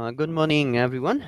Good morning everyone.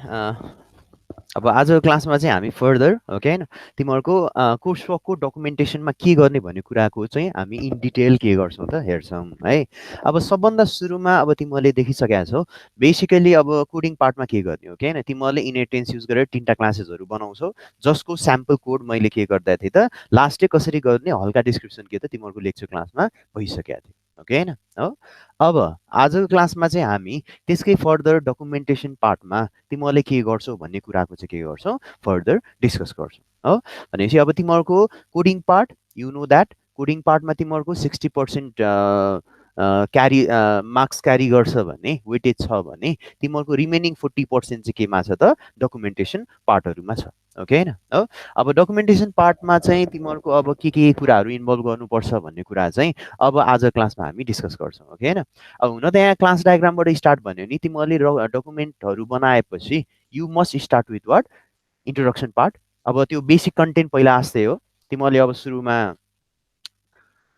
अब आजको क्लासमा चाहिँ हामी फर्दर ओके होइन तिमीहरूको कोर्स वर्कको डकुमेन्टेसनमा के गर्ने भन्ने कुराको चाहिँ हामी इन डिटेल के गर्छौँ त हेर्छौँ है। अब सबभन्दा सुरुमा अब तिमीहरूले देखिसकेका छौ बेसिकली अब कोडिङ पार्टमा के गर्ने हो कि होइन तिमीहरूले इनहेरिटेन्स युज गरेर 3टा क्लासेसहरू बनाउँछौ जसको स्याम्पल कोड मैले के गर्दा थिएँ त लास्ट डे कसरी गर्ने हल्का डिस्क्रिप्सन के त तिमीहरूको लेक्चर क्लासमा भइसकेको थियो ओके होइन हो। अब आजको क्लासमा चाहिँ हामी त्यसकै फर्दर डकुमेन्टेसन पार्टमा तिमीहरूले के गर्छौ भन्ने कुराको चाहिँ के गर्छौ फर्दर डिस्कस गर्छौ हो। भनेपछि अब तिमीहरूको coding part you know that coding पार्टमा तिमीहरूको 60% क्यारी मार्क्स क्यारी गर्छ भने वेटेज छ भने तिमीहरूको रिमेनिङ 40% चाहिँ केमा छ त डकुमेन्टेसन पार्टहरूमा छ ओके होइन हो। अब डकुमेन्टेसन पार्टमा चाहिँ तिमीहरूको अब के कुराहरू इन्भल्भ गर्नुपर्छ भन्ने कुरा चाहिँ अब आज क्लासमा हामी डिस्कस गर्छौँ ओके होइन। अब हुन त यहाँ क्लास डायग्रामबाट स्टार्ट भन्यो नि तिमीहरूले डकुमेन्टहरू बनाएपछि you must start with what introduction part. अब त्यो बेसिक कन्टेन्ट पहिला आस्ते हो तिमीहरूले अब सुरुमा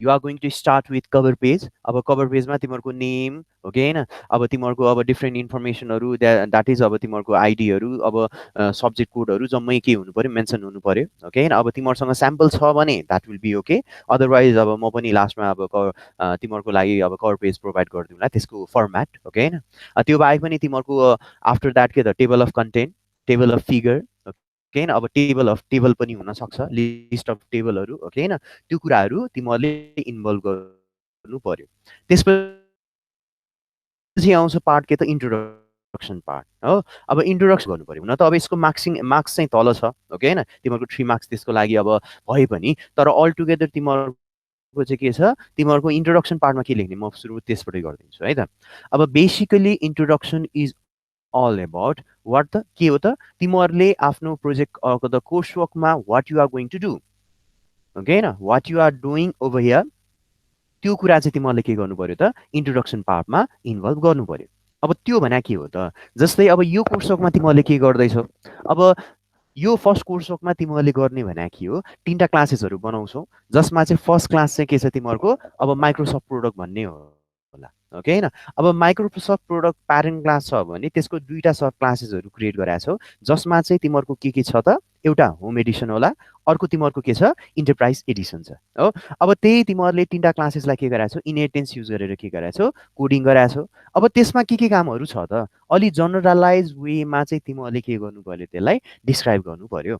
you are going to start with cover page. अब कभर पेजमा तिमीहरूको नेम ओके होइन अब तिमीहरूको अब डिफ्रेन्ट इन्फर्मेसनहरू द्याट इज अब तिमीहरूको आइडीहरू अब सब्जेक्ट कोडहरू जम्मै के हुनु पऱ्यो मेन्सन हुनु पऱ्यो ओके होइन। अब तिमीहरूसँग स्याम्पल छ भने that will be okay otherwise अब म पनि लास्टमा अब तिमीहरूको लागि अब कभर पेज प्रोभाइड गरिदिउँला त्यसको फर्मेट ओके होइन। त्यो बाहेक पनि तिमीहरूको आफ्टर द्याट के त table of content table of figure okay होइन अब टेबल अफ टेबल पनि हुनसक्छ लिस्ट अफ टेबलहरू ओके होइन त्यो कुराहरू तिमीहरूले इन्भल्भ गर्नु पर्यो। त्यसपछि आउँछ पार्ट के त इन्ट्रोडक्सन पार्ट हो। अब इन्ट्रोडक्सन गर्नु पर्यो हुन त अब यसको मार्क्स चाहिँ तल छ ओके होइन तिमीहरूको 3 मार्क्स त्यसको लागि अब भए पनि तर अल टुगेदर तिमीहरूको चाहिँ के छ तिमीहरूको इन्ट्रोडक्सन पार्टमा के लेख्ने म सुरु त्यसबाटै गरिदिन्छु है त। अब basically introduction is all about what त के हो त तिमीहरूले आफ्नो प्रोजेक्ट द कोर्स वर्कमा what you are going to do okay होइन what you are doing over here त्यो कुरा चाहिँ तिमीहरूले के गर्नु पर्यो त इन्ट्रोडक्सन पार्टमा इन्भल्भ गर्नु पर्यो। अब त्यो भने के हो त जस्तै अब यो कोर्स वर्कमा तिमीहरूले के गर्दैछौ अब यो फर्स्ट कोर्स वर्कमा तिमीहरूले गर्ने भने के हो 3टा क्लासेसहरू बनाउँछौ जसमा चाहिँ फर्स्ट क्लास चाहिँ के छ तिमीहरूको अब माइक्रोसफ्ट प्रोडक्ट भन्ने होला ओके होइन। अब माइक्रोसफ्ट प्रोडक्ट प्यारेन्ट क्लास छ भने त्यसको 2टा सब क्लासेसहरू क्रिएट गराएको छौ जसमा चाहिँ तिमीहरूको के छ त एउटा होम एडिसन होला अर्को तिमीहरूको के छ इन्टरप्राइज एडिसन छ हो। अब त्यही तिमीहरूले 3टा क्लासेसलाई के गराएको छौ इनहेरिटेन्स युज गरेर के गराएको छौ कोडिङ गराएको छौ। अब त्यसमा के कामहरू छ त अलि जनरलाइज वेमा चाहिँ तिमीहरूले के गर्नु पर्यो त्यसलाई डिस्क्राइब गर्नु पर्यो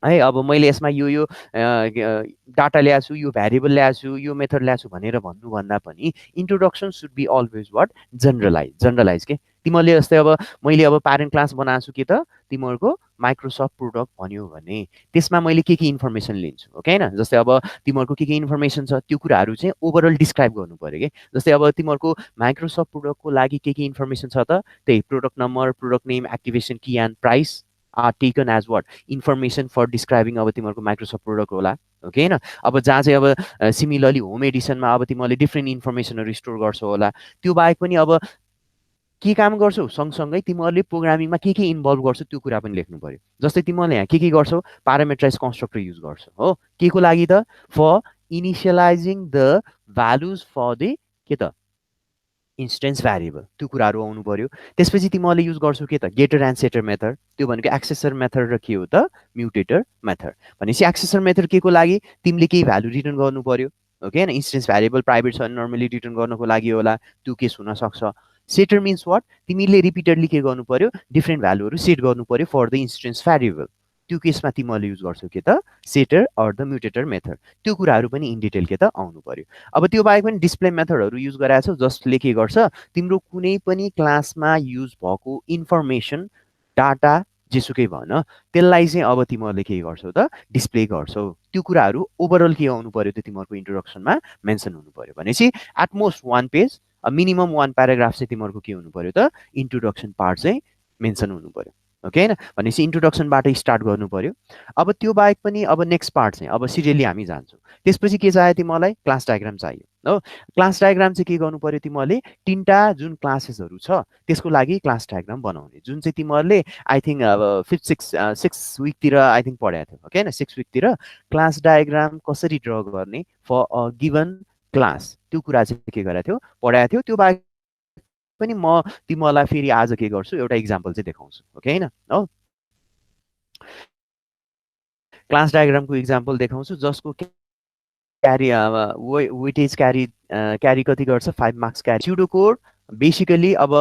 है। अब मैले यसमा यो डाटा ल्याएको छु यो भ्यारिएबल ल्याएको छु यो मेथड ल्याएको छु भनेर भन्नुभन्दा पनि introduction should be always what generalise के तिमीहरूले जस्तै अब मैले अब प्यारेन्ट क्लास बनाएको छु के त तिमीहरूको माइक्रोसफ्ट प्रोडक्ट भन्यो भने त्यसमा मैले के इन्फर्मेसन लिन्छु ओके होइन। जस्तै अब तिमीहरूको के इन्फर्मेसन छ त्यो कुराहरू चाहिँ ओभरअल डिस्क्राइब गर्नु पऱ्यो कि जस्तै अब तिमीहरूको माइक्रोसफ्ट प्रोडक्टको लागि के इन्फर्मेसन छ त त्यही product number product name activation key and price are taken as what information for describing अब तिमीहरूको माइक्रोसफ्ट प्रोडक्ट होला ओके होइन। अब जहाँ चाहिँ अब सिमिलरली होम एडिसनमा अब तिमीहरूले डिफ्रेन्ट इन्फर्मेसनहरू स्टोर गर्छौ होला त्यो बाहेक पनि अब के काम गर्छौ सँगसँगै तिमीहरूले प्रोग्रामिङमा के इन्भल्भ गर्छौ त्यो कुरा पनि लेख्नु पर्यो। जस्तै तिमीहरूले यहाँ के गर्छौ प्यारामेट्राइज कन्स्ट्रक्टर युज गर्छौ हो के को लागि त for initialising the values for the के त इन्स्टेन्स भ्यारिएबल त्यो कुराहरू आउनु पर्यो। त्यसपछि तिमीहरूले युज गर्छौ के त गेटर एन्ड सेटर मेथड त्यो भनेको एक्सेसर मेथड र के हो त म्युटेटर मेथड। भनेपछि एक्सेसर मेथड के को लागि तिमीले केही भ्यालु रिटर्न गर्नु पर्यो ओके होइन इन्स्टेन्स भ्यारिएबल प्राइभेट छ भने नर्मली रिटर्न गर्नको लागि होला त्यो केस हुनसक्छ। सेटर मिन्स वाट तिमीले रिपिटेडली के गर्नु पर्यो डिफ्रेन्ट भ्यालुहरू सेट गर्नु पर्यो फर द इन्स्टेन्स भ्यारिएबल त्यो केसमा तिमीहरूले युज गर्छौ के त सेटर अर द म्युटेटर मेथड त्यो कुराहरू पनि इन डिटेल के त आउनु पर्यो। अब त्यो बाहेक पनि डिस्प्ले मेथडहरू युज गराएको छौ जसले के गर्छ तिम्रो कुनै पनि क्लासमा युज भएको इन्फर्मेसन डाटा जेसुकै भन त्यसलाई चाहिँ अब तिमीहरूले के गर्छौ त डिस्प्ले गर्छौ त्यो कुराहरू ओभरअल के आउनु पर्यो त तिमीहरूको इन्ट्रोडक्सनमा मेन्सन हुनु पर्यो। भनेपछि एटमोस्ट 1 पेज मिनिमम 1 प्याराग्राफ चाहिँ तिमीहरूको के हुनु पर्यो त इन्ट्रोडक्सन पार्ट चाहिँ मेन्सन हुनु पर्यो ओके होइन। भनेपछि इन्ट्रोडक्सनबाट स्टार्ट गर्नु पर्यो। अब त्यो बाहेक पनि अब नेक्स्ट पार्ट चाहिँ अब सिरियली हामी जान्छौँ त्यसपछि के चाहियो तिमीलाई क्लास डायग्राम चाहियो हो। क्लास डायग्राम चाहिँ के गर्नु पर्यो तिमीहरूले 3टा जुन क्लासेसहरू छ त्यसको लागि क्लास डायग्राम बनाउने जुन चाहिँ तिमीहरूले आई थिङ्क अब 6 विकतिर आई थिङ्क पढाएको थियो ओके होइन 6 विकतिर क्लास डायग्राम कसरी ड्र गर्ने फर अ गिभन क्लास त्यो कुरा चाहिँ के गरेको थियो पढाएको थियो। त्यो बाहेक पनि म तिमीहरूलाई फेरि आज के गर्छु एउटा इक्जाम्पल चाहिँ देखाउँछु ओके हैन हो क्लास डायग्रामको इक्जाम्पल देखाउँछु जसको क्यारी वेटेज क्यारी कति गर्छ 5 मार्क्स क्यारी स्युडो कोड बेसिकली अब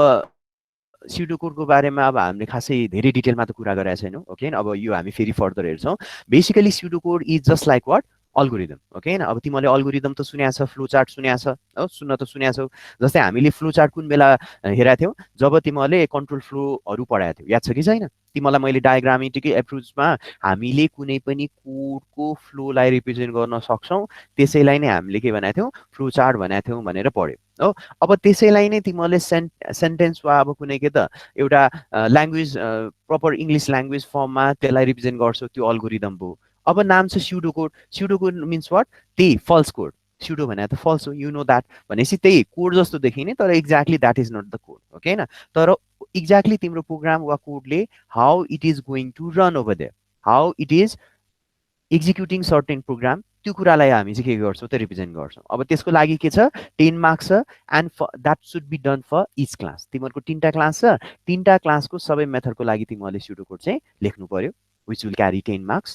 स्युडो कोडको बारेमा अब हामीले खासै धेरै डिटेलमा त कुरा गरेका छैनौँ ओके अब यो हामी फेरि फर्दर हेर्छौँ basically pseudo code is just like what algorithm okay अब तिमीले अल्गोरिदम त सुनेको छ फ्लो चार्ट सुनेको छ हो सुन्न त सुनेको छौ जस्तै हामीले फ्लो चार्ट कुन बेला हेरेका थियौ जब तिमीले कन्ट्रोल फ्लोहरू पढाएको थियौ याद छ कि छैन तिमीलाई मैले डायग्रामेटिक एप्रोचमा हामीले कुनै पनि कोडको फ्लोलाई रिप्रेजेन्ट गर्न सक्छौँ त्यसैलाई नै हामीले के भनेको थियौँ फ्लो चार्ट भनेको थियौँ भनेर पढ्यौँ हो अब त्यसैलाई नै तिमीले सेन्टेन्स वा अब कुनै के त एउटा ल्याङ्ग्वेज प्रपर इङ्ग्लिस ल्याङ्ग्वेज फर्ममा त्यसलाई रिप्रेजेन्ट गर्छौ त्यो अल्गोरिदम भयो अब नाम छ स्युडो कोड मिन्स वाट त्यही फल्स कोड स्युडो भने त फल्स हो यु नो द्याट भनेपछि त्यही कोड जस्तो देखिने तर exactly that is not the code okay होइन तर एक्ज्याक्टली तिम्रो प्रोग्राम वा कोडले how it is going to run over there how it is executing certain program त्यो कुरालाई हामी चाहिँ के गर्छौँ त रिप्रेजेन्ट गर्छौँ अब त्यसको लागि के छ 10 मार्क्स छ and that should be done for each class तिमीहरूको 3टा क्लास छ 3टा क्लासको सबै मेथडको लागि तिमीहरूले स्युडो कोड चाहिँ लेख्नु पर्यो which will carry 10 marks.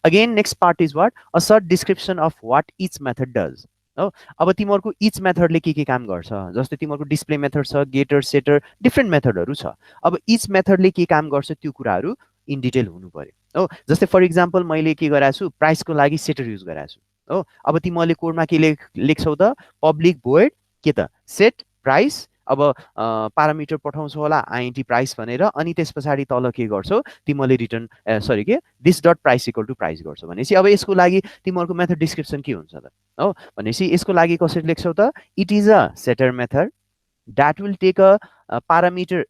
Again, next part is what? A short description of what each method does. हो अब तिमीहरूको इच मेथडले के काम गर्छ जस्तै तिमीहरूको डिस्प्ले मेथड छ गेटर सेटर डिफ्रेन्ट मेथडहरू छ अब इच मेथडले के काम गर्छ त्यो कुराहरू इन डिटेल हुनु पर्यो हो जस्तै फर इक्जाम्पल मैले के गराएको छु प्राइसको लागि सेटर युज गराएको छु हो अब तिमीहरूले कोडमा के लेख्छौ त पब्लिक भोइड के त सेट प्राइस अब पारामिटर पठाउँछौ होला आइएनटी प्राइस भनेर अनि त्यस पछाडि तल के गर्छौ तिमीले रिटर्न सरी के this dot price equal to price गर्छौ भनेपछि अब यसको लागि तिमीहरूको मेथड डिस्क्रिप्सन के हुन्छ त हो भनेपछि यसको लागि कसरी लेख्छौ त it is a setter method that will take a parameter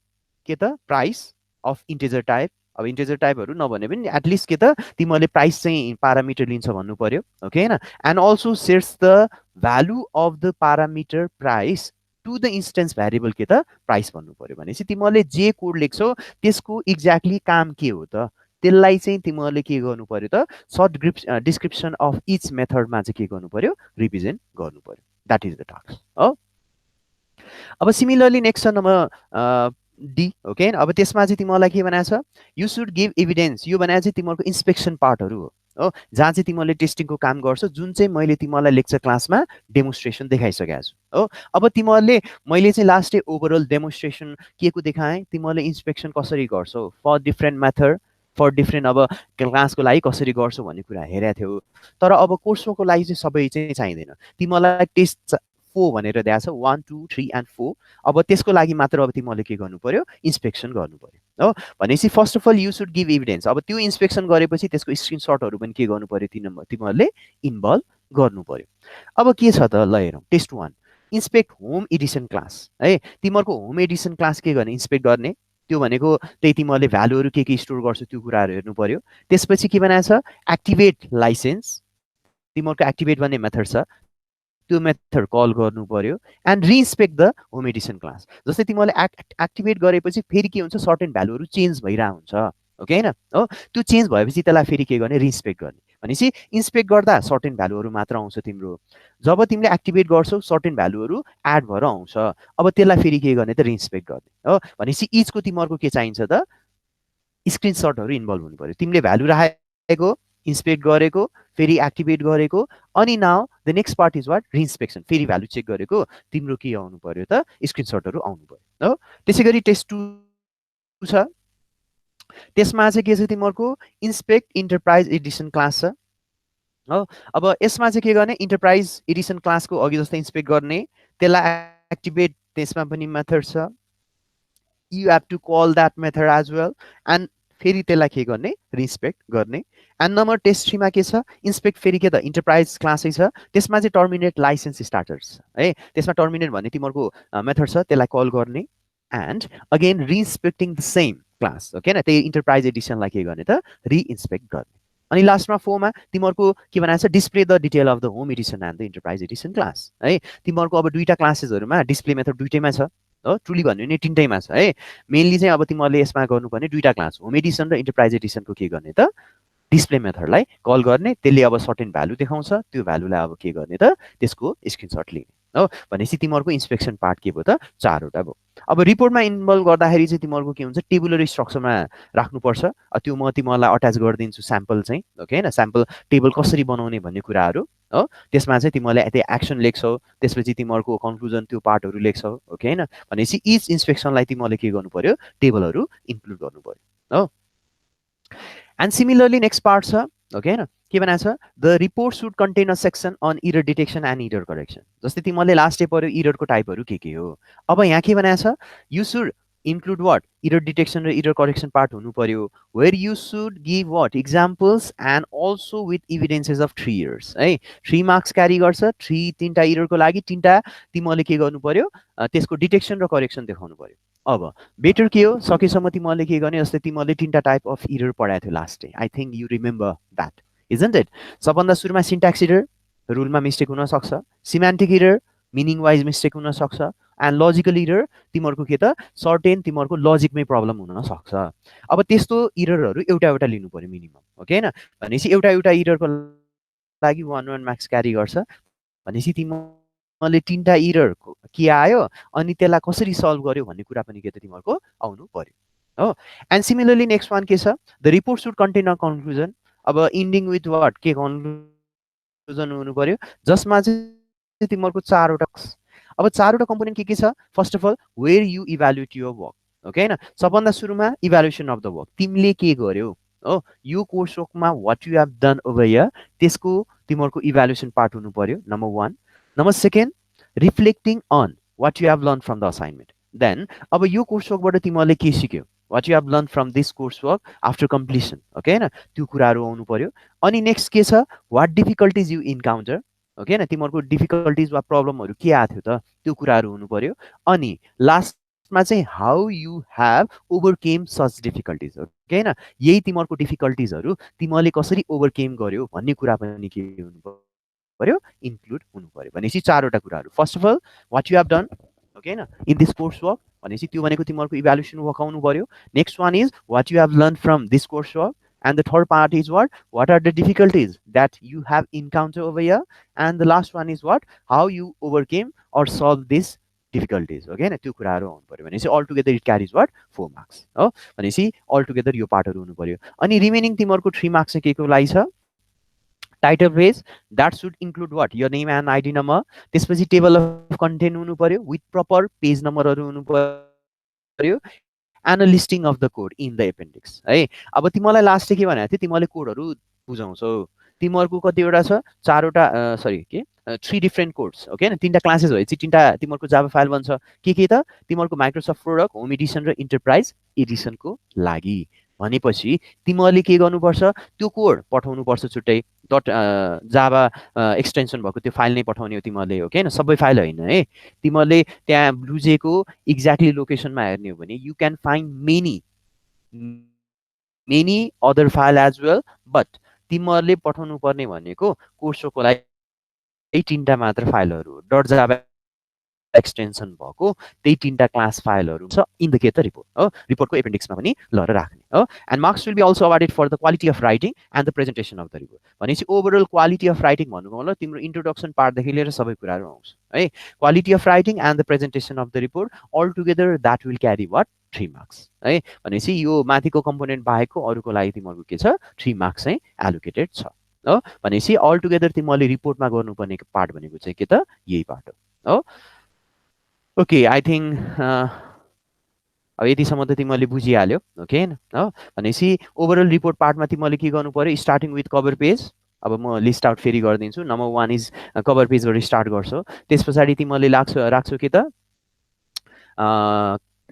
के त प्राइस अफ इन्टिजर टाइप अब इन्टिजर टाइपहरू नभने पनि एटलिस्ट के त तिमीहरूले प्राइस चाहिँ पारामिटर लिन्छ भन्नु पर्यो ओके हैन and also sets the value of the parameter price to the instance variable के त प्राइस भन्नु पर्यो भनेपछि तिमीहरूले जे कोड लेख्छौ त्यसको एक्ज्याक्टली काम के हो त त्यसलाई चाहिँ तिमीहरूले के गर्नु पर्यो त सर्ट डिस्क्रिप्सन अफ इच मेथडमा चाहिँ के गर्नु पर्यो रिप्रेजेन्ट गर्नु पर्यो द्याट इज द टास्क हो अब सिमिलरली नेक्स्ट छ नम्बर डी ओके अब त्यसमा चाहिँ तिमीलाई के भनेको छ यु सुड गिभ एभिडेन्स यो भनेको चाहिँ तिमीहरूको इन्सपेक्सन पार्टहरू हो जहाँ चाहिँ तिमीहरूले टेस्टिङको काम गर्छौ जुन चाहिँ मैले तिमीलाई लेक्चर क्लासमा डेमोन्स्ट्रेसन देखाइसकेको छु हो अब तिमीहरूले मैले चाहिँ लास्ट डे ओभरअल डेमोन्स्ट्रेसन के को देखाएँ तिमीहरूले इन्सपेक्सन कसरी गर्छौ for different method for different अब क्लासको लागि कसरी गर्छौ भन्ने कुरा हेरेको थियौ तर अब कोर्सको लागि चाहिँ सबै चाहिँ चाहिँदैन तिमीलाई टेस्ट 4 भनेर दिएको छ 1 2 3 एन्ड 4 अब त्यसको लागि मात्र अब तिमीहरूले के गर्नु पर्यो इन्सपेक्सन गर्नु पर्यो हो भनेपछि first of all you should give evidence अब त्यो इन्सपेक्सन गरेपछि त्यसको स्क्रिनसटहरू पनि के गर्नु पर्यो तिमीहरूले इन्भल्भ गर्नु पर्यो अब के छ त ल हेरौँ test 1 inspect home Edison class है तिमीहरूको होम एडिसन क्लास के गर्ने इन्सपेक्ट गर्ने त्यो भनेको त्यही तिमीहरूले भ्यालुहरू के स्टोर गर्छौ त्यो कुराहरू हेर्नु पर्यो त्यसपछि के बनाएको छ एक्टिभेट लाइसेन्स तिमीहरूको एक्टिभेट भन्ने मेथड छ त्यो मेथड कल गर्नु पर्यो and reinspect the home Edison class जस्तै तिमीले एक्टिभेट गरेपछि फेरि के हुन्छ सर्टेन भ्यालुहरू चेन्ज भइरहेको हुन्छ ओके हैन हो त्यो चेन्ज भएपछि त्यसलाई फेरि के गर्ने रिइन्सपेक्ट गर्ने भनेपछि इन्सपेक्ट गर्दा सर्टेन भ्यालुहरू मात्र आउँछ तिम्रो जब तिमीले एक्टिभेट गर्छौ सर्टेन भ्यालुहरू एड भएर आउँछ अब त्यसलाई फेरि के गर्ने त रिइन्सपेक्ट गर्ने हो भनेपछि इचको तिमीहरूको के चाहिन्छ त स्क्रिनसटहरू इन्भल्भ हुनु पर्यो तिमीले भ्यालु राखेको इन्सपेक्ट गरेको फेरि एक्टिभेट गरेको अनि now the next part is what reinspection फेरि भ्यालु चेक गरेको तिम्रो के आउनु पर्यो त स्क्रिनसटहरू आउनु पर्यो हो त्यसै गरी टेस्ट 2 छ त्यसमा चाहिँ के छ तिमीहरूको इन्सपेक्ट इन्टरप्राइज एडिसन क्लास छ हो अब यसमा चाहिँ के गर्ने इन्टरप्राइज एडिसन क्लासको अघि जस्तै इन्सपेक्ट गर्ने त्यसलाई एक्टिभेट त्यसमा पनि मेथड छ you have to call that method as well and फेरि त्यसलाई के गर्ने रिइन्सपेक्ट गर्ने एन्ड नम्बर टेस्ट 3 मा के छ इन्सपेक्ट फेरि के त इन्टरप्राइज क्लासै छ त्यसमा चाहिँ टर्मिनेट लाइसेन्स स्टार्टर्स है त्यसमा टर्मिनेट भन्ने तिमीहरूको मेथड छ त्यसलाई कल गर्ने and again reinspecting the same class okay न त्यही इन्टरप्राइज एडिसनलाई के गर्ने त रिइन्सपेक्ट गर्ने अनि लास्टमा 4 मा तिमीहरूको के भनेको छ display the detail of the home Edison and the enterprise Edison class है तिमीहरूको अब दुईटा क्लासेसहरूमा डिस्प्ले मेथड दुईटैमा छ हो ट्रुली भन्यो भने तिनटैमा छ है मेनली चाहिँ अब तिमीहरूले यसमा गर्नुपर्ने दुईटा क्लास होम एडिसन र इन्टरप्राइज एडिसनको के गर्ने त डिस्प्ले मेथडलाई कल गर्ने त्यसले अब सर्टेन भ्यालु देखाउँछ त्यो भ्यालुलाई अब के गर्ने त त्यसको स्क्रिनसट लिने हो भनेपछि तिमीहरूको इन्सपेक्सन पार्ट के भयो त 4वटा भयो। अब रिपोर्टमा इन्भल्भ गर्दाखेरि चाहिँ तिमीहरूको के हुन्छ टेबुलर स्ट्रक्चरमा राख्नुपर्छ। त्यो म तिमीहरूलाई अट्याच गरिदिन्छु स्याम्पल चाहिँ ओके होइन स्याम्पल टेबल कसरी बनाउने भन्ने कुराहरू हो। त्यसमा चाहिँ तिमीहरूले त्यो एक्सन लेख्छौ त्यसपछि तिमीहरूको कन्क्लुजन त्यो पार्टहरू लेख्छौ ओके होइन भनेपछि इच इन्सपेक्सनलाई तिमीहरूले के गर्नु पर्यो टेबलहरू इन्क्लुड गर्नु पर्यो हो। एन्ड सिमिलरली नेक्स्ट पार्ट छ ओके होइन के भनेको छ the report should contain a section on error detection and error correction. जस्तै तिमीहरूले लास्ट डे पऱ्यो इररको टाइपहरू के हो। अब यहाँ के भनेको छ you should include what error detection र इरर करेक्सन पार्ट हुनु पर्यो where you should give what examples and also with evidences of 3 years है। 3 मार्क्स क्यारी गर्छ 3टा इररको लागि 3टा तिमीहरूले के गर्नु पर्यो त्यसको डिटेक्सन र करेक्सन देखाउनु पर्यो। अब बेटर के हो सकेसम्म तिमीहरूले के गर्ने जस्तै तिमीहरूले 3टा टाइप अफ इरर पढाएको थियो last day I think you remember that isn't it. सबभन्दा सुरुमा सिन्ट्याक्स इरर रुलमा मिस्टेक हुनसक्छ semantic error meaning wise mistake हुनसक्छ एन्ड लजिकल इरर तिमीहरूको के त सर्टेन तिमीहरूको लजिकमै प्रब्लम हुनसक्छ। अब त्यस्तो इररहरू एउटा एउटा लिनु पर्यो मिनिमम ओके होइन भनेपछि एउटा एउटा इररको लागि 1 मार्क्स क्यारी गर्छ भनेपछि तिमीहरूले 3टा इरर के आयो अनि त्यसलाई कसरी सल्भ गर्यो भन्ने कुरा पनि के त तिमीहरूको आउनु पर्यो हो। एन्ड सिमिलरली नेक्स्ट वान के छ the report should contain a conclusion. अब इन्डिङ विथ वाट के कन्क्लुजन हुनु पर्यो जसमा चाहिँ तिमीहरूको 4वटा अब 4वटा कम्पोनेन्ट के छ first of all where you evaluate your work okay होइन सबभन्दा सुरुमा इभ्यालुएसन अफ द वर्क तिमीले के गर्यो हो यो कोर्स वर्कमा what you have done over here त्यसको तिमीहरूको इभ्यालुएसन पार्ट हुनु पर्यो number 1। Number 2 reflecting on what you have learn from the assignment. Then अब यो कोर्स वर्कबाट तिमीहरूले के सिक्यो what you have learn from this course work after completion okay होइन त्यो कुराहरू आउनु पर्यो। अनि नेक्स्ट के छ what difficulties you encounter okay होइन तिमीहरूको डिफिकल्टिज वा प्रब्लमहरू के आएको थियो त त्यो कुराहरू हुनु पर्यो। अनि लास्टमा चाहिँ how you have overcame such difficulties okay होइन यही तिमीहरूको डिफिकल्टिजहरू तिमीहरूले कसरी ओभरकेम गर्यो भन्ने कुरा पनि के हुनु पर्यो इन्क्लुड हुनु पर्यो भनेपछि 4वटा कुराहरू first of all what you have done okay होइन इन दिस कोर्स वर्क भनेपछि त्यो भनेको तिमीहरूको इभ्यालुएसन वर्क आउनु पर्यो। Next one is what you have learn from this course work and the third part is what are the difficulties that you have encountered over here and the last one is what how you overcame or solve these difficulties okay na त्यो कुराहरू आउनु पर्यो भनेपछि all together it carries what 4 marks हो भनेपछि all together यो पार्टहरू हुनु पर्यो। अनि रिमेनिङ तिमीहरूको 3 मार्क्स चाहिँ के को लागि छ title page that should include what your name and ID number त्यसपछि टेबल अफ कन्टेन्ट हुनु पर्यो विथ प्रपर पेज नम्बरहरू हुनु पर्यो and a listing of the code in the appendix है। अब तिमीलाई लास्ट के भनेको थियो तिमीहरूले कोडहरू बुझाउँछौ तिमीहरूको कतिवटा छ 4वटा सरी के 3 डिफ्रेन्ट कोड्स ओके होइन 3टा क्लासेस भएपछि 3टा तिमीहरूको जाभा फाइल बन्छ के त तिमीहरूको माइक्रोसफ्ट प्रोडक्ट होम एडिसन र इन्टरप्राइज एडिसनको लागि भनेपछि तिमीहरूले के गर्नुपर्छ त्यो कोड पठाउनुपर्छ छुट्टै डट जाभा एक्सटेन्सन भएको त्यो फाइल नै पठाउने हो तिमीहरूले ओके होइन सबै फाइल होइन है तिमीहरूले त्यहाँ बुझेको एक्ज्याक्टली लोकेसनमा हेर्ने हो भने you can find many other file as well but तिमीहरूले पठाउनु पर्ने भनेको कोर्सको लागि 3टा मात्र फाइलहरू डट जाभा एक्सटेन्सन भएको त्यही 3टा क्लास फाइलहरू छ इन द के त रिपोर्ट हो रिपोर्टको एपेन्डिक्समा पनि लएर राख्ने हो। And marks will be also awarded for the quality of writing and the presentation of the report भनेपछि ओभरअल क्वालिटी अफ राइटिङ भन्नुको मतलब तिम्रो इन्ट्रोडक्सन पार्टदेखि लिएर सबै कुराहरू आउँछ है quality of writing and the presentation of the report all together that will carry what 3 marks है भनेपछि यो माथिको कम्पोनेन्ट बाहेकको अरूको लागि तिमीहरूको के छ 3 मार्क्स चाहिँ एलोकेटेड छ हो भनेपछि अल टुगेदर तिमीहरूले रिपोर्टमा गर्नुपर्ने पार्ट भनेको चाहिँ के त यही पार्ट हो। ओके आई थिङ्क अब यतिसम्म त तिमीहरूले बुझिहाल्यो ओके होइन हो भनेपछि ओभरअल रिपोर्ट पार्टमा तिमीहरूले के गर्नु पर्यो स्टार्टिङ विथ कभर पेज। अब म लिस्ट आउट फेरि गरिदिन्छु नम्बर 1 इज कभर पेजबाट स्टार्ट गर्छौ त्यस पछाडि तिमीहरूले राख्छौ के त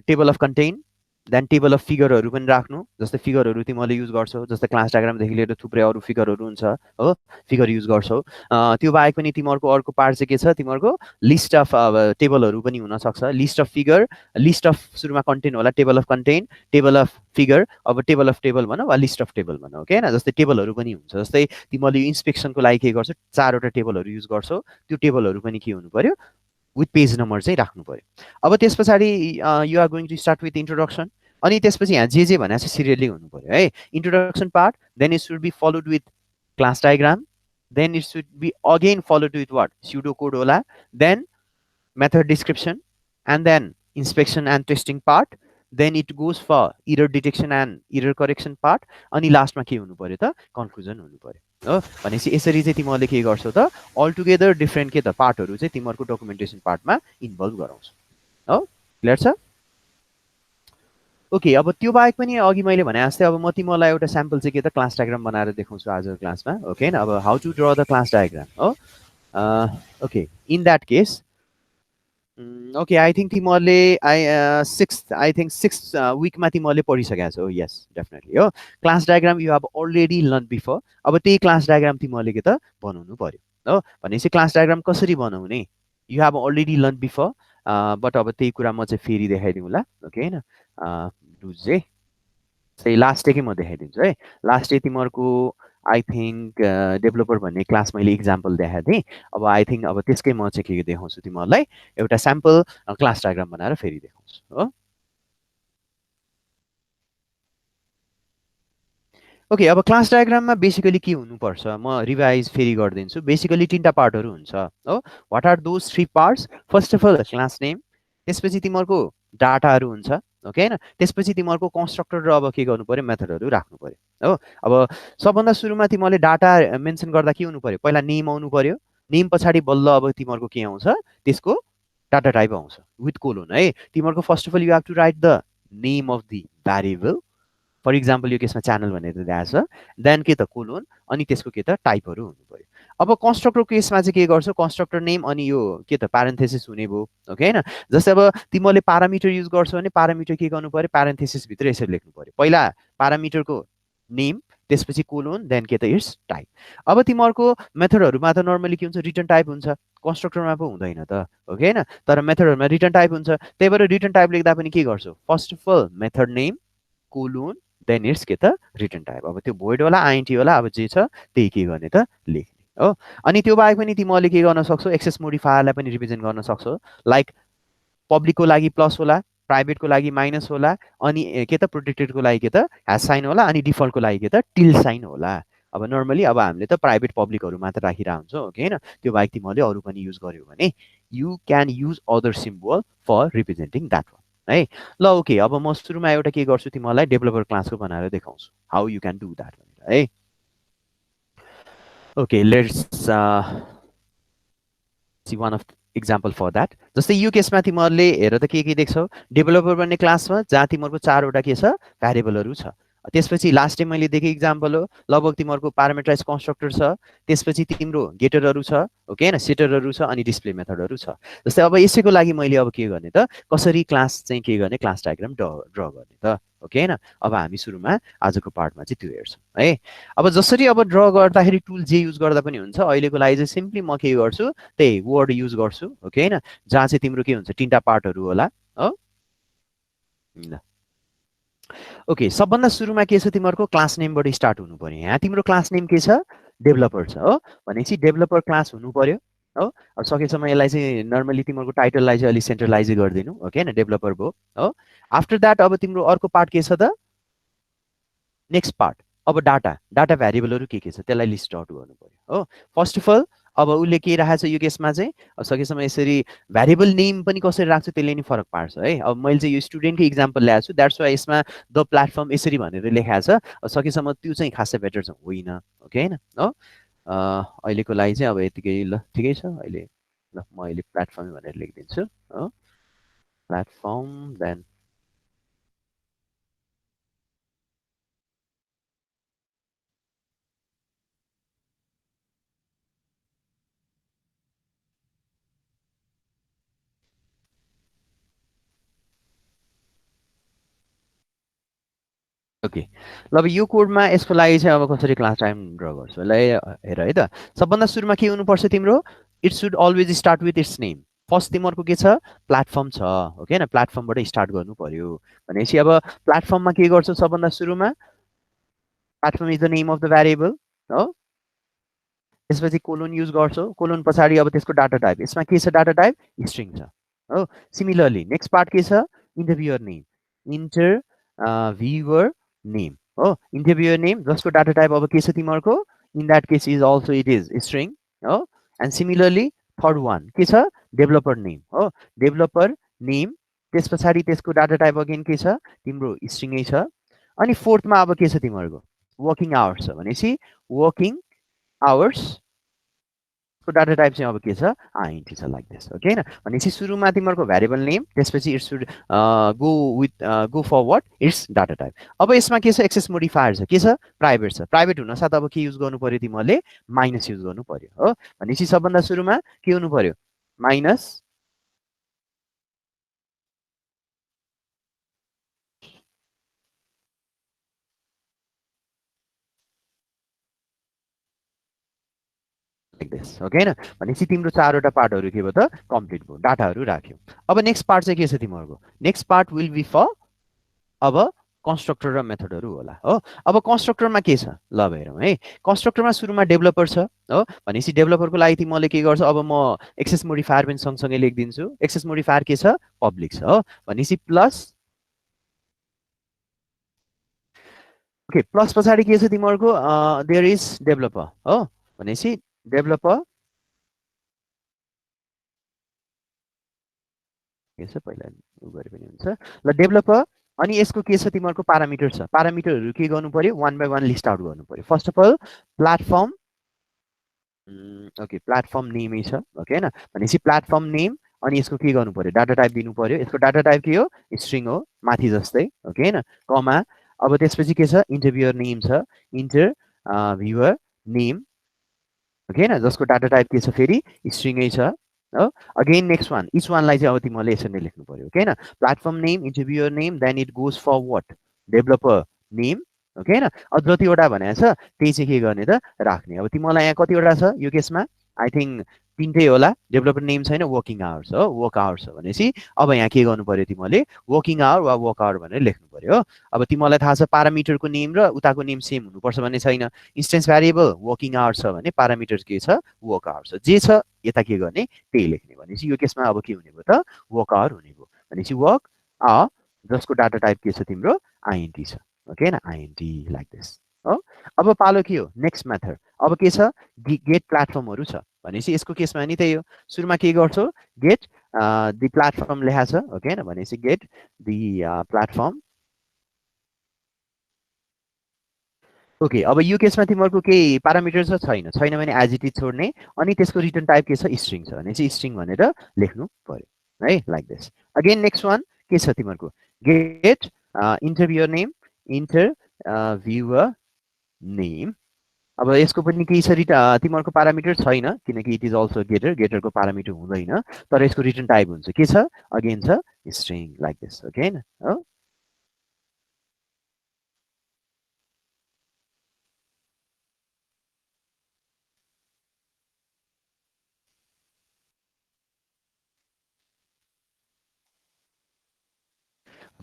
table of content then table of फिगरहरू पनि राख्नु जस्तै फिगरहरू तिमीहरूले युज गर्छौ जस्तै क्लास डायग्रामदेखि लिएर थुप्रै अरू फिगरहरू हुन्छ हो फिगर युज गर्छौ। त्यो बाहेक पनि तिमीहरूको अर्को पार्ट चाहिँ के छ तिमीहरूको लिस्ट अफ टेबलहरू पनि हुनसक्छ list of figure list of सुरुमा कन्टेन्ट होला table of content table of figure अब टेबल अफ टेबल भनौँ वा लिस्ट अफ टेबल भनौँ ओके होइन जस्तै टेबलहरू पनि हुन्छ जस्तै तिमीहरूले यो इन्सपेक्सनको लागि के गर्छौ 4वटा टेबलहरू युज गर्छौ त्यो टेबलहरू पनि के हुनु पर्यो विथ पेज नम्बर चाहिँ राख्नु पर्यो। अब त्यस पछाडि you are going to start with introduction अनि त्यसपछि यहाँ जे भने चाहिँ सिरियली हुनु पर्यो है introduction part then it should be followed with class diagram then it should be again followed with what pseudo code होला then method description, and then inspection and testing part. Then it goes for error detection and error correction part. अनि लास्टमा के हुनु पर्यो त conclusion हुनु पर्यो हो भनेपछि यसरी चाहिँ तिमीहरूले के गर्छौ त अल टुगेदर डिफ्रेन्ट के त पार्टहरू चाहिँ तिमीहरूको डकुमेन्टेसन पार्टमा इन्भल्भ गराउँछौ हो क्लियर छ ओके अब त्यो बाहेक पनि अघि मैले भने जस्तै अब म तिमीहरूलाई एउटा स्याम्पल चाहिँ के त क्लास डायग्राम बनाएर देखाउँछु आजको क्लासमा ओके अब how to draw the class diagram हो okay in that case okay I think तिमीहरूले सिक्स विकमा तिमीहरूले पढिसकेका छौ यस डेफिनेटली हो class diagram you have already learn before अब त्यही क्लास डायग्राम तिमीहरूले के त बनाउनु पर्यो हो भनेपछि क्लास डायग्राम कसरी बनाउने you have already learn before but अब त्यही कुरा म चाहिँ फेरि देखाइदिउँला ओके होइन डुजे चाहिँ लास्ट डे म देखाइदिन्छु है लास्ट डे तिमीहरूको आई थिङ्क डेभलपर भन्ने क्लास मैले इक्जाम्पल देखाएको थिएँ अब आई थिङ्क अब त्यसकै म चाहिँ के देखाउँछु तिमीहरूलाई एउटा स्याम्पल क्लास डायग्राम बनाएर फेरि देखाउँछु हो ओके अब क्लास डायग्राममा बेसिकली के हुनुपर्छ म रिभाइज फेरि गरिदिन्छु बेसिकली तिनवटा पार्टहरू हुन्छ हो what are those three parts first of all class name त्यसपछि तिमीहरूको डाटाहरू हुन्छ ओके होइन त्यसपछि तिमीहरूको कन्स्ट्रक्टर र अब के गर्नु पर्यो मेथडहरू राख्नु पर्यो हो अब सबभन्दा सुरुमा तिमीहरूले डाटा मेन्सन गर्दा के हुनु पर्यो पहिला नेम आउनु पर्यो नेम पछाडि बल्ल अब तिमीहरूको के आउँछ त्यसको डाटा टाइप आउँछ विथ कोलोन है तिमीहरूको first of all you have to write the name of the variable for example यो केसमा च्यानल भनेर दिएको छ देन के त कोलोन अनि त्यसको के त टाइपहरू हुनु पर्यो अब कन्स्ट्रक्टर केसमा चाहिँ के गर्छौ कन्स्ट्रक्टर नेम अनि यो के त प्यारेन्थेसिस हुने भयो ओके होइन जस्तै अब तिमीहरूले प्यारामिटर युज गर्छौ भने प्यारामिटर के गर्नु पर्यो प्यारेन्थेसिसभित्र यसरी लेख्नु पर्यो पहिला प्यारामिटरको नेम त्यसपछि कोलोन देन के त इट्स टाइप अब तिमीहरूको मेथडहरूमा त नर्मली के हुन्छ रिटर्न टाइप हुन्छ कन्स्ट्रक्टरमा पो हुँदैन त ओके होइन तर मेथडहरूमा रिटर्न टाइप हुन्छ त्यही भएर रिटर्न टाइप लेख्दा पनि के गर्छौ first of all method name colon then it's के त रिटर्न टाइप अब त्यो भोइडवाला आइएनटीवाला अब जे छ त्यही के गर्ने त लेख्ने हो अनि त्यो बाहेक पनि तिमीहरूले के गर्न सक्छौ एक्सेस मोडिफायरलाई पनि रिप्रेजेन्ट गर्न सक्छौ लाइक पब्लिकको लागि प्लस होला प्राइभेटको लागि माइनस होला अनि के त प्रोटेक्टेडको लागि के त ह्यास साइन होला अनि डिफल्टको लागि के त टिल साइन होला अब नर्मली अब हामीले त प्राइभेट पब्लिकहरू मात्र राखिरहेको हुन्छौँ ओके होइन त्यो बाहेक तिमीहरूले अरू पनि युज गर्यो भने you can use other symbol for representing that one है ल ओके अब म सुरुमा एउटा के गर्छु तिमीहरूलाई डेभलपर क्लासको बनाएर देखाउँछु how you can do that भनेर है okay let's see one of example for that जस्तै यो केसमा तिमीहरूले हेर त के देख्छौ डेभलपर भन्ने क्लासमा जहाँ तिमीहरूको चारवटा के छ भ्यारिएबलहरू छ त्यसपछि लास्ट टाइम मैले देखेँ इक्जाम्पल हो लगभग तिमीहरूको प्यारामिटराइज कन्स्ट्रक्टर छ त्यसपछि तिम्रो गेटरहरू छ ओके होइन सेटरहरू छ अनि डिस्प्ले मेथडहरू छ जस्तै अब यसैको लागि मैले अब के गर्ने त कसरी क्लास चाहिँ के गर्ने क्लास डायग्राम ड्र गर्ने त ओके होइन अब हामी सुरुमा आजको पार्टमा चाहिँ त्यो हेर्छौँ है अब जसरी अब ड्र गर्दाखेरि टुल जे युज गर्दा पनि हुन्छ अहिलेको लागि चाहिँ सिम्पली म के गर्छु त्यही वर्ड युज गर्छु ओके होइन जहाँ चाहिँ तिम्रो के हुन्छ तिनवटा पार्टहरू होला हो ल ओके सबभन्दा सुरुमा के छ तिमीहरूको क्लास नेमबाट स्टार्ट हुनु पर्यो यहाँ तिम्रो क्लास नेम के छ डेभलपर छ हो भनेपछि डेभलपर क्लास हुनु पर्यो हो अब सकेसम्म यसलाई चाहिँ नर्मली तिमीहरूको टाइटललाई चाहिँ अलिक सेन्ट्रलाइज गरिदिनु ओके होइन डेभलपर भयो हो आफ्टर द्याट अब तिम्रो अर्को पार्ट के छ त नेक्स्ट पार्ट अब डाटा भ्यारिएबलहरू के छ त्यसलाई लिस्ट आउट गर्नु पर्यो हो फर्स्ट अफ अल अब उसले के राखेको छ यो केसमा चाहिँ अब सकेसम्म यसरी भ्यारिएबल नेम पनि कसरी राख्छ त्यसले नि फरक पार्छ है अब मैले चाहिँ यो स्टुडेन्टकै इक्जाम्पल ल्याएको छु द्याट्स वाइ यसमा द प्लेटफर्म यसरी भनेर लेखाएको छ सकेसम्म त्यो चाहिँ खासै बेटर चाहिँ होइन ओके होइन हो अहिलेको लागि चाहिँ अब यतिकै ल ठिकै छ अहिले ल म अहिले प्लेटफर्म भनेर लेखिदिन्छु हो प्लेटफर्म देन ओके ल अब यो कोडमा यसको लागि चाहिँ अब कसरी क्लास टाइम ड्र गर्छु ल हेर है त सबभन्दा सुरुमा के हुनुपर्छ तिम्रो it should always start with its name first तिमीहरूको के छ प्लेटफर्म छ ओके होइन प्लेटफर्मबाट स्टार्ट गर्नु पर्यो भनेपछि अब प्लेटफर्ममा के गर्छौ सबभन्दा सुरुमा platform is the name of the variable हो त्यसपछि कोलोन युज गर्छौ कोलोन पछाडि अब त्यसको डाटा टाइप यसमा के छ डाटा टाइप स्ट्रिङ छ हो सिमिलरली नेक्स्ट पार्ट के छ इन्टरभ्युअर नेम इन्टर भ्युअर नेम हो इन्टरभ्युअर नेम जसको डाटा टाइप अब के छ तिमीहरूको in that case is also it is string हो एन्ड सिमिलरली थर्ड वान के छ डेभलपर नेम हो डेभलपर नेम त्यस पछाडि त्यसको डाटा टाइप अगेन के छ तिम्रो स्ट्रिङै छ अनि फोर्थमा अब के छ तिमीहरूको वर्किङ आवर्स छ भनेपछि वर्किङ आवर्स को डाटा टाइप चाहिँ अब के छ आइएनटी छ लाइक दिस ओके हैन भनेपछि सुरुमा तिमीहरूको भ्यारिएबल नेम त्यसपछि it should go with go forward it's data type अब यसमा के छ एक्सेस मोडिफायर छ के छ प्राइभेट हुन साथ अब के युज गर्नु पर्यो तिमीहरूले माइनस युज गर्नु पर्यो हो भनेपछि सबभन्दा सुरुमा के हुनु पर्यो माइनस लाइक दिस ओके हैन भनेपछि तिम्रो चारवटा पार्टहरू के भयो त कम्प्लिट भयो डाटाहरू राख्यो अब नेक्स्ट पार्ट चाहिँ के छ तिमीहरूको next part will be for अब कन्स्ट्रक्टर र मेथडहरू होला हो अब कन्स्ट्रक्टरमा के छ ल हेरौँ है कन्स्ट्रक्टरमा सुरुमा डेभलपर छ हो भनेपछि डेभलपरको लागि तिमीले के गर्छ अब म एक्सेस मोडिफायर पनि सँगसँगै लेखिदिन्छु एक्सेस मोडिफायर के छ पब्लिक छ हो भनेपछि प्लस ओके प्लस पछाडि के छ तिमीहरूको देयर इज डेभलपर हो भनेपछि डेभलपर के छ पहिला उ गरे पनि हुन्छ ल डेभलपर अनि यसको के छ तिमीहरूको पारामिटर छ पारामिटरहरू के गर्नु पर्यो one by one list out गर्नु पर्यो first of all platform okay platform नेमै छ ओके हैन भनेपछि प्लेटफर्म नेम अनि यसको के गर्नु पर्यो डाटा टाइप दिनु पर्यो यसको डाटा टाइप के हो स्ट्रिङ हो माथि जस्तै ओके हैन कमा अब त्यसपछि के छ इन्टरभ्युअर नेम छ इन्टर भ्युअर नेम ओके हैन जसको डाटा टाइप के छ फेरि स्ट्रिङै छ हो अगेन नेक्स्ट वान इच वानलाई चाहिँ अब तिमीले यसरी नै लेख्नु पर्यो ओके हैन platform name interviewer name then it goes for what developer name okay हैन अब जतिवटा भनेको छ त्यही चाहिँ के गर्ने त राख्ने अब तिमीलाई यहाँ कतिवटा छ यो केसमा आई थिङ्क तिनटै होला डेभलपर नेम छैन वर्किङ आवर्स हो वर्क आवर्स हो भनेपछि अब यहाँ के गर्नु पर्यो तिमीले वर्किङ आवर वा वर्क आवर भनेर लेख्नु पर्यो हो अब तिमीलाई थाहा छ पारामिटरको नेम र उताको नेम सेम हुनुपर्छ भन्ने छैन इन्स्टेन्स भ्यारिएबल वर्किङ आवर्स छ भने पारामिटर के छ वर्क आवर्स छ जे छ यता के गर्ने त्यही लेख्ने भनेपछि यो केसमा अब के हुने भयो त वर्क आवर हुने भयो भनेपछि वर्क आ जसको डाटा टाइप के छ तिम्रो आइएनटी छ ओके हैन आइएनटी लाइक दिस हो अब पालो के हो नेक्स्ट मेथड अब के छ गेट प्लेटफर्महरू छ भनेपछि यसको केसमा नि त्यही हो सुरुमा के गर्छौ गेट दि प्लेटफर्म लेखा छ ओके हैन भनेपछि गेट दि प्लेटफर्म ओके अब यो केसमा तिमीहरूको केही पारामिटर छ छैन छैन भने एज इट इज छोड्ने अनि त्यसको रिटर्न टाइप के छ स्ट्रिङ छ भने चाहिँ स्ट्रिङ भनेर लेख्नु पर्यो है like this again next one के छ तिमीहरूको get interviewer name interviewer name अब यसको पनि केही छ तिमीहरूको पारामिटर छैन किनकि इट इज अल्सो गेटरको पारामिटर हुँदैन तर यसको रिटर्न टाइप हुन्छ के छ अगेन छ स्ट्रिङ लाइक दिस ओके हैन हो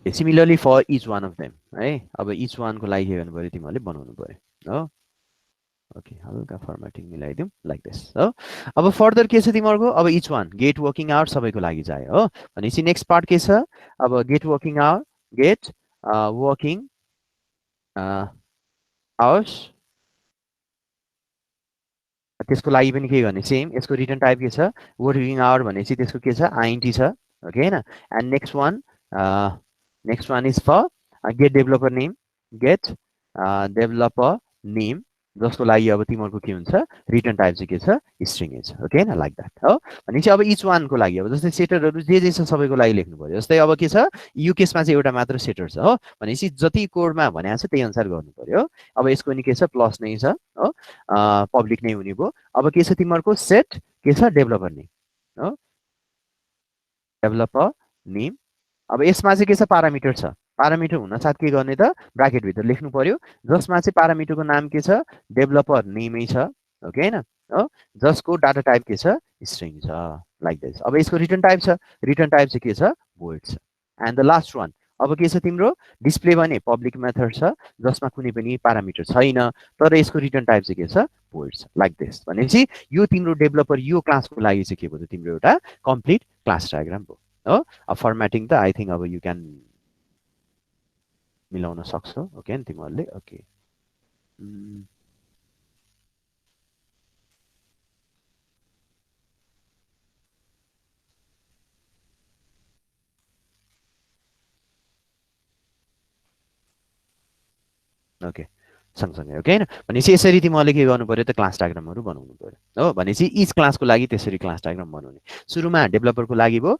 similarly for each one of them है अब इच वानको लागि के गर्नु पऱ्यो तिमीहरूले बनाउनु पऱ्यो हो ओके हल्का फर्मेटिङ मिलाइदिउँ लाइक दिस हो अब फर्दर के छ तिमीहरूको अब each one get working hour सबैको लागि चाहियो हो भनेपछि नेक्स्ट पार्ट के छ अब get working hour get working hours त्यसको लागि पनि के गर्ने सेम यसको रिटर्न टाइप के छ वर्किङ आवर भनेपछि त्यसको के छ आइएनटी छ ओके हैन and next one is for get developer name get developer name जसको लागि अब तिमीहरूको के हुन्छ रिटर्न टाइप चाहिँ के छ स्ट्रिङ छ ओके हैन लाइक द्याट हो भनेपछि अब इच वानको लागि अब जस्तै सेटरहरू जे छ सबैको लागि लेख्नु पर्यो जस्तै अब के छ यो केसमा चाहिँ एउटा मात्र सेटर छ हो भनेपछि जति कोडमा भनेको छ त्यही अनुसार गर्नु पर्यो अब यसको नि के छ प्लस नै छ हो पब्लिक नै हुने भयो अब के छ तिमीहरूको सेट के छ डेभलपर नेम हो डेभलपर नेम अब यसमा चाहिँ के छ पारामिटर छ पारामिटर हुन साथ के गर्ने त ब्राकेटभित्र लेख्नु पर्यो जसमा चाहिँ पारामिटरको नाम के छ डेभलपर नेमै छ ओके हैन हो जसको डाटा टाइप के छ स्ट्रिङ छ लाइक दिस अब यसको रिटर्न टाइप छ रिटर्न टाइप चाहिँ के छ बोल्ड छ एन्ड द लास्ट वान अब के छ तिम्रो डिस्प्ले भने पब्लिक मेथड छ जसमा कुनै पनि पारामिटर छैन तर यसको रिटर्न टाइप चाहिँ के छ बोल्ड छ लाइक दिस भनेपछि यो तिम्रो डेभलपर यो क्लासको लागि चाहिँ के भयो तिम्रो एउटा कम्प्लिट क्लास डायग्राम भयो हो अब फर्मेटिङ त आई थिङ्क अब यु क्यान मिलाउन सक्छौ ओके नि तिमीहरूले ओके ओके सँगसँगै ओके हैन भनेपछि यसरी तिमीहरूले के गर्नु पर्यो त क्लास डायग्रामहरू बनाउनु पर्यो हो भनेपछि इच क्लासको लागि त्यसरी क्लास डायग्राम बनाउने सुरुमा डेभलपरको लागि भयो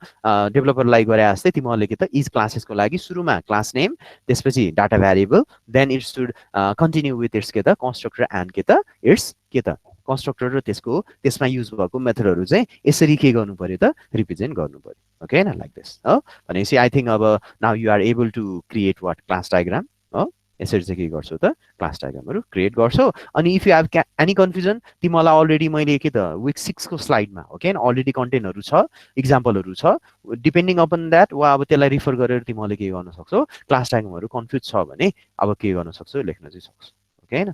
डेभलपरलाई गरे जस्तै तिमीहरूले के त इच क्लासेसको लागि सुरुमा क्लास नेम त्यसपछि data variable then it should continue with its के त कन्स्ट्रक्टर एन्ड के त इट्स के त कन्स्ट्रक्टर र त्यसको त्यसमा युज भएको मेथडहरू चाहिँ यसरी के गर्नु पर्यो त रिप्रेजेन्ट गर्नु पर्यो ओके हैन लाइक दिस हो भनेपछि आई थिङ्क अब now you are able to create what class diagram हो यसरी चाहिँ के गर्छौ त क्लास डायग्रामहरू क्रिएट गर्छौ अनि if you have any confusion तिमीलाई अलरेडी मैले के त विक 6 को स्लाइडमा ओके अलरेडी कन्टेन्टहरू छ इक्जाम्पलहरू छ डिपेन्डिङ अपन द्याट वा अब त्यसलाई रिफर गरेर तिमीले के गर्न सक्छौ क्लास डायग्रामहरू कन्फ्युज छ भने अब के गर्न सक्छौ लेख्न चाहिँ सक्छौ ओके हैन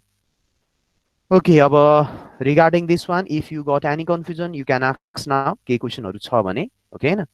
ओके अब regarding this one if you got any confusion you can ask now के क्वेसनहरू छ भने ओके हैन